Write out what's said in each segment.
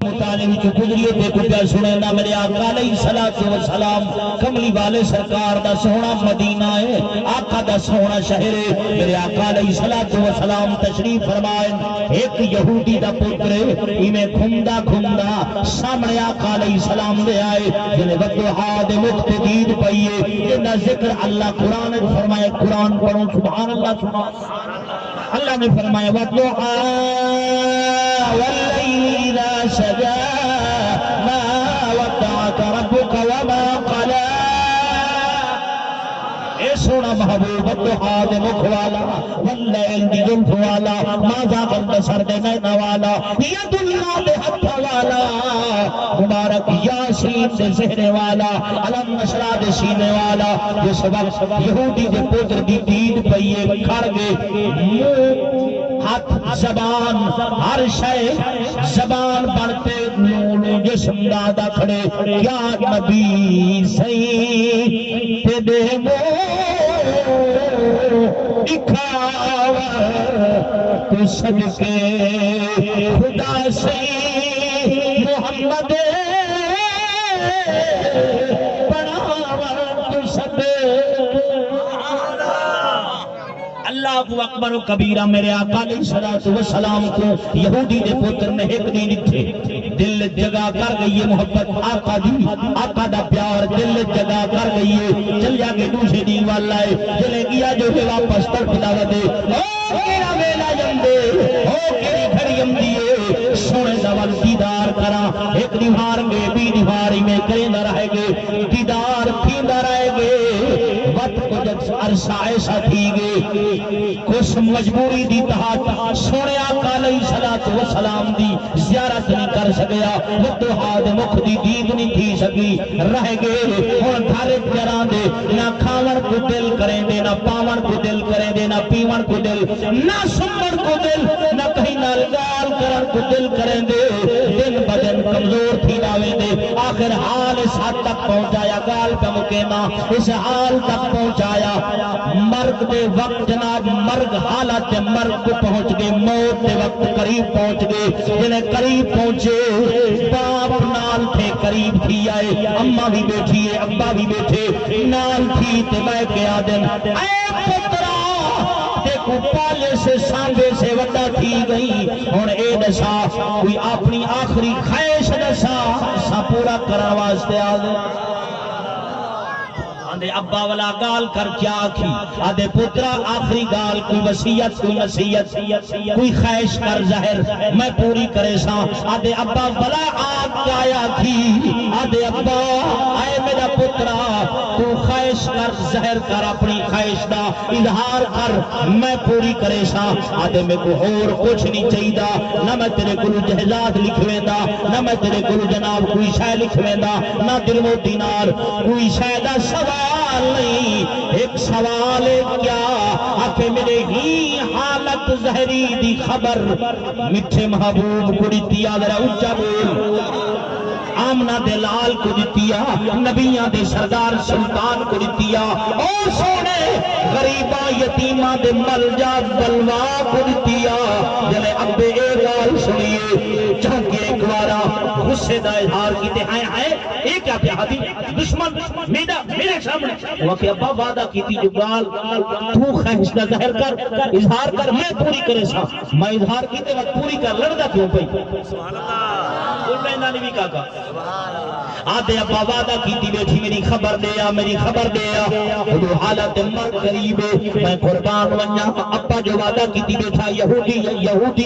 مطالعے وچ گزریے تے کو پیا سنیندا میرے آقا علیہ الصلوۃ والسلام کملی والے سرکار دا سونا مدینہ ہے آقا دا سونا شہر ہے میرے آقا علیہ الصلوۃ والسلام تشریف فرمائے ایک یہودی دا پتر ایویں گھومدا گھومدا سامنے آقا علیہ السلام دے آئے جنے وضحا دے مقتدید پئیے جنہ ذکر اللہ قرآن نے فرمایا قرآن پڑھو سبحان اللہ سبحان اللہ نے فرمایا وضحا واللیل اذا سجا ما ودعك ربك وما قلى اے سونا محبوب ضحا دے مکھ والا واللیل دی زلف والا ما ذاق البصر دے نینا والا ید اللہ دے ہتھ والا مبارک یاسین دے زہرے والا علم نشرہ دے سینے والا جس وقت یہودی دے پتر دی دید پئیے کھڑ گئے ہاتھ زبان ہر شے زبان بڑھتے لولو جسم دادا کھڑے یا نبی سی تے دے مو دکھاوا تو صدقے خدا سے محمد پڑھاوا تو صدقے اللہ اکبر و کبیرہ میرے آقا علیہ الصلوۃ والسلام کو یہودی دے پتر نے ایک دن تھے دل جگہ کر گئی ہے محبت آقا دی آقا دا پیار دل جگہ کر گئی ہے چل جا کے دوسرے دین والا ہے چلے گیا جو ہے واپس طرف دعوت دے او کیڑا ویلا جندے او کیڑی گھڑی امدیے سونے زوال دیدار کرا ایک دیوار میں بھی دیواری میں کریں نہ رہے گے دیدار تھیندا رہے گے وقت کو جب عرصہ ایسا تھی گے کچھ مجبوری دی تحت سونے آقا علیہ الصلوۃ والسلام دی زیارت نہیں کر سکیا وضحا دے مکھ دی دید نہیں تھی سکی رہ گئے ہن گھر جران دے نہ کھاون کو دل کریں دے نہ پاون کو دل کریں دے نہ پیون کو دل نہ سمن کو دل نہ کہیں نال گال کرن کو دل کریں دے دن بدن کمزور تھی لاویں دے آخر حال اس حد تک پہنچایا گال پہ مکینا اس حال تک پہنچایا مرگ دے وقت جناب مرگ حالت مرگ کو پہنچ گئے موت دے وقت قریب پہنچ گئے جنہیں قریب پہنچے باپ نال تھے قریب تھی آئے اماں بھی بیٹھی ہے ابا بھی بیٹھے نال تھی تے میں کیا دن اے پترا دیکھو پالے سے سانبے سے وڈا تھی گئی اور اے دسا کوئی اپنی آخری خواہش دسا سا پورا کرا واسطے آدھے آدھے ابا والا گال کر کیا آکھی آدھے پترا آخری گال کوئی وسیعت کوئی نصیحت کوئی خواہش کر ظاہر میں پوری کرے سا آدھے ابا والا آگ کیا تھی آدھے ابا آئے میرا پترا تو خواہش کر ظاہر کر اپنی خواہش دا اظہار کر میں پوری کرے سا آدھے میں کو اور کچھ نہیں چاہیے نہ میں تیرے کلو جہزات لکھویں دا نہ میں تیرے کلو جناب کوئی شے لکھویں دا نہ درم و دینار کوئی شے دا سوال نہیں ایک سوال ہے کیا آکے میرے ہی حالت زہری دی خبر مٹھے محبوب کو دیتیا ذرا اونچا بول آمنہ دے لال کو دیتیا نبیاں دے سردار سلطان کو دیتیا اور سونے غریبہ یتیمہ دے ملجا بلوا کو دیتیا جلے ابے اے گال سنیے چونکہ ایک وارا غصے دا اظہار کیتے ہیں ایک کیا پیادی دشمن میرے سامنے وہ کہ ابا وعدہ کیتی جو گال تو خواہش دا ظاہر کر اظہار کر میں پوری کرے سا میں اظہار کیتے وقت پوری کر لڑدا کیوں پئی سبحان اللہ بول رہے نانی بھی کہا آدھے ابا وعدہ کیتی بیٹھی میری خبر دیا میری خبر دیا وہ حالت مر قریب میں قربان ونجا ابا جو وعدہ کیتی بیٹھا یہودی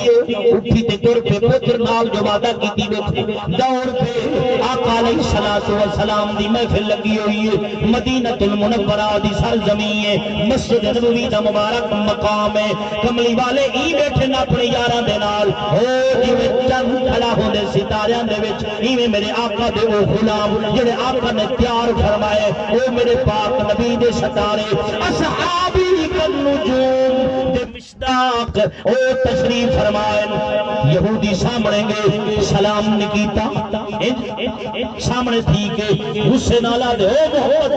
اٹھی تے دور پہ پتر نال جو وعدہ کیتی بیٹھے دور پہ آقا علیہ السلام دی محفل لگی ہوئی ہے مدینہ المنورہ دی سرزمین ہے مسجد نبوی دا مبارک مقام ہے کملی والے ای بیٹھے نہ اپنے یاراں دے نال او جویں چند کھڑا ہوندے ستاریاں دے وچ ایویں میرے آقا دے او غلام جڑے آقا نے تیار فرمائے او میرے پاک نبی دے ستارے اصحابی کن نجوم دے مشتاق او تشریف فرمائے یہودی سامنے گئے سلام نکیتا سامنے تھی کہ غصے نالا دے او محمد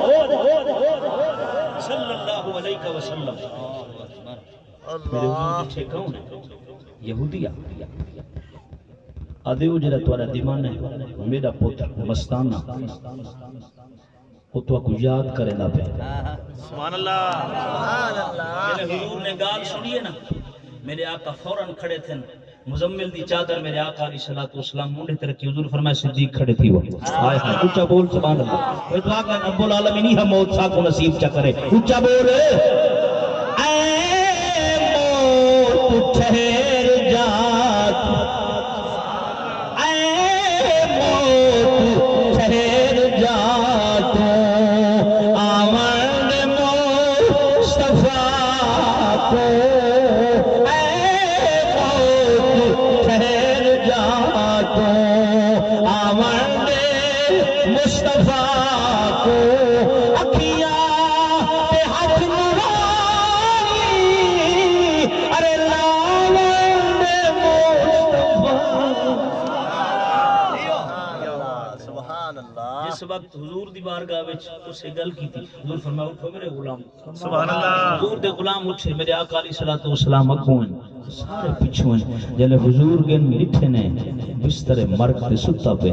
صلی اللہ علیہ وسلم میرے حضور پیچھے کون ہے یہودی آدھے وہ جڑا تہاڈا دیوانہ ہے میرا پتر مستانہ وہ تو کو یاد کرے نہ پہ سبحان اللہ سبحان اللہ میرے حضور نے گال سنیے نا میرے آقا فوراً کھڑے تھے مزمل دی چادر میرے آقا علیہ الصلوۃ والسلام منڈے تے رکھی حضور فرمایا صدیق کھڑے تھی وہ ہائے ہائے اونچا بول سبحان اللہ وہ دعا کر رب العالمین ہی موت سا کو نصیب چا کرے اونچا بول اے موت ٹھہر جا اے موت ٹھہر جا تو آمد مصطفیٰ کو مصطفیٰ کو اکھیاں پہ ہاتھ مرائی ارے لاوند مصطفیٰ سبحان اللہ جس وقت حضور دی بارگاہ وچ اسے گل کی تھی حضور فرمایا اٹھو میرے غلام سبحان اللہ حضور دے غلام اٹھے میرے آقا علیہ الصلوۃ والسلام اگوں سارے پیچھوں جلے حضور گن لٹھے نے بستر مرگ تے ستا پہ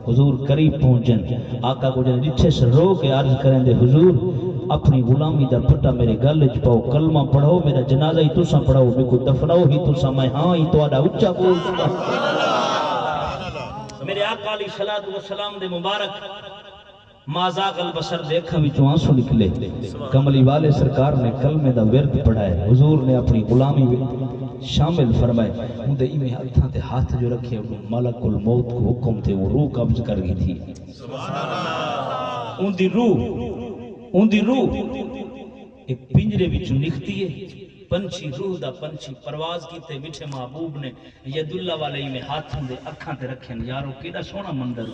حضور قریب پہنچن آقا کو جلے لٹھے سے رو کے عرض کریں دے حضور اپنی غلامی دا پٹا میرے گل وچ پاؤ کلمہ پڑھو میرا جنازہ ہی تساں پڑھاؤ میں کو دفناؤ ہی تساں میں ہاں ہی تہاڈا اونچا بول میرے آقا علیہ الصلوۃ والسلام دے مبارک مازاغ البصر دیکھا وچوں آنسو نکلے کملی والے سرکار نے کلمے دا ورد پڑھائے حضور نے اپنی غلامی شامل فرمائے ان دے ایویں ہاتھاں تے ہاتھ جو رکھے ملک الموت کو حکم تھے وہ روح قبض کر گئی تھی سبحان اللہ ان دی روح ایک پنجرے وچوں نکلتی ہے پنچھی روح دا پنچھی پرواز کیتے میٹھے محبوب نے ید اللہ والے میں ہاتھوں دے اکھاں تے رکھن یارو کیڑا سونا منظر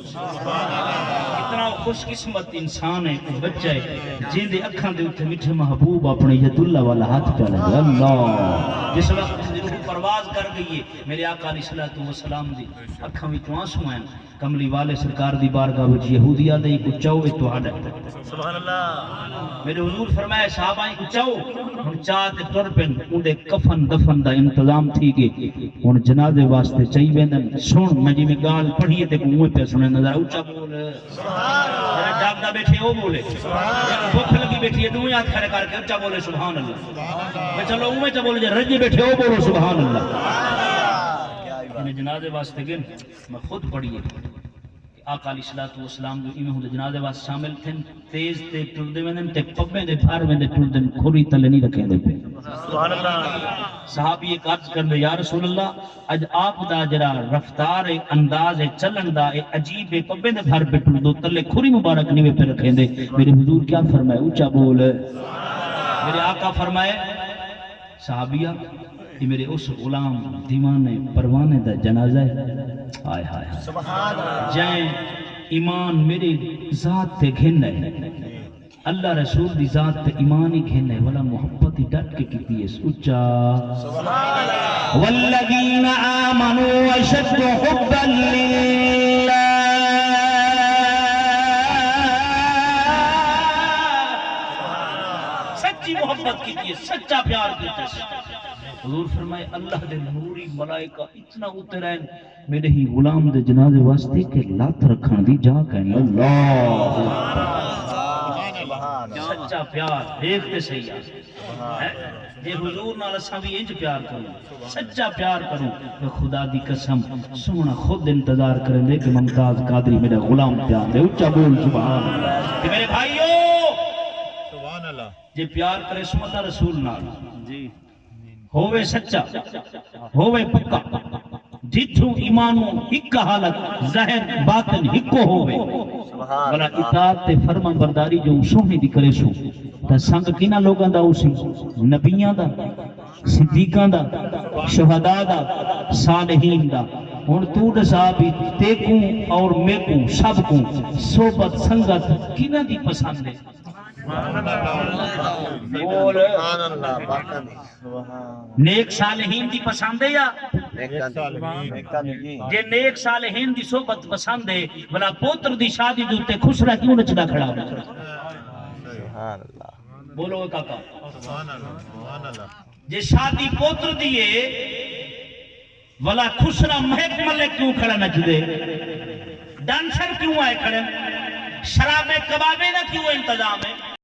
کتنا خوش قسمت انسان ہے وہ بچہ ہے جن دے اکھاں دے اوتے میٹھے محبوب اپنے ید اللہ والا ہاتھ پہ لگے اللہ جس وقت روح پرواز کر گئی ہے میرے آقا علیہ الصلوۃ والسلام دی اکھاں وچوں آنسو ہیں کملی والے سرکار دی بارگاہ وچ یہودیاں دے کو چاؤ تہاڈا سبحان اللہ میرے حضور فرمایا صحابہ کو چاؤ ہن چاہ تے ٹر پن اون دے کفن دفن دا انتظام تھی گئے ہن جنازے واسطے چاہی ویندن سن میں جی میں گال پڑھیے تے منہ پہ سنے نظر اونچا بول سبحان اللہ جڑا جاگدا بیٹھے او بولے سبحان اللہ بھوک لگی بیٹھی ہے دوئیں ہاتھ کھڑے کر کے اونچا بولے سبحان اللہ میں چلو اوے چ بولے جے رجے بیٹھے او بولو سبحان اللہ کیا جنازے واسطے گن میں خود پڑھیے آقا علیہ الصلوۃ والسلام جو ایویں ہوں جنازے واسطے شامل تھن تیز تے ٹردے ویندن تے پبے دے پھار ویندے ٹردن کھوری تلے نہیں رکھے دے پہ سبحان اللہ صحابی ایک عرض کرنے یا رسول اللہ اج آپ دا جرا رفتار انداز چلن دا عجیب پبے دے پھار پہ ٹردو تلے کھوری مبارک نہیں پہ رکھے دے میرے حضور کیا فرمائے اونچا بول میرے آقا فرمائے صحابیہ یہ میرے اس غلام دیوانے پروانے دا جنازہ ہے آئے ہائے سبحان اللہ جائیں ایمان میری ذات تے گھن ہے اللہ رسول دی ذات تے ایمان ہی گھن ہے والا محبت ہی ڈٹ کے کیتی ہے سوچا سبحان اللہ والذین آمنوا اشد حبا للہ سچی محبت کیتی ہے سچا پیار کیتی ہے حضور فرمائے اللہ دے نوری ملائکہ اتنا اتر ہیں میرے ہی غلام دے جنازے واسطے کہ لات رکھن دی جا کہنے اللہ سچا پیار دیکھتے صحیح ہے جے حضور نال اساں بھی انج پیار کروں سچا پیار کروں میں خدا دی قسم سونا خود انتظار کریں دے کہ ممتاز قادری میرا غلام پیار دے اونچا بول سبحان اللہ کہ میرے بھائیو سبحان اللہ جے پیار کرے سنت رسول نال جی ہووے سچا ہووے پکا جتھوں ایمانوں ایک حالت ظاہر باطن ہکو ہووے بلا اطاعت تے فرمان برداری جو سونے دی کرے سو تے سنگ کینا لوگاں دا اسی نبیاں دا صدیقاں دا شہداء دا صالحین دا ہن تو دسا بھی تے کو اور میں کو سب کو صحبت سنگت کینا دی پسند ہے نیک صالحین دی پسند ہے یا جے نیک صالحین دی صحبت پسند ہے بلا پوتر دی شادی دوتے خسرا کیوں نچدا کھڑا ہو بولو کاکا جے شادی پوتر دیئے ولا خسرا مہک ملے کیوں کھڑا نچ دے ڈانسر کیوں آئے کھڑے شراب کبابے نہ کیوں انتظام ہے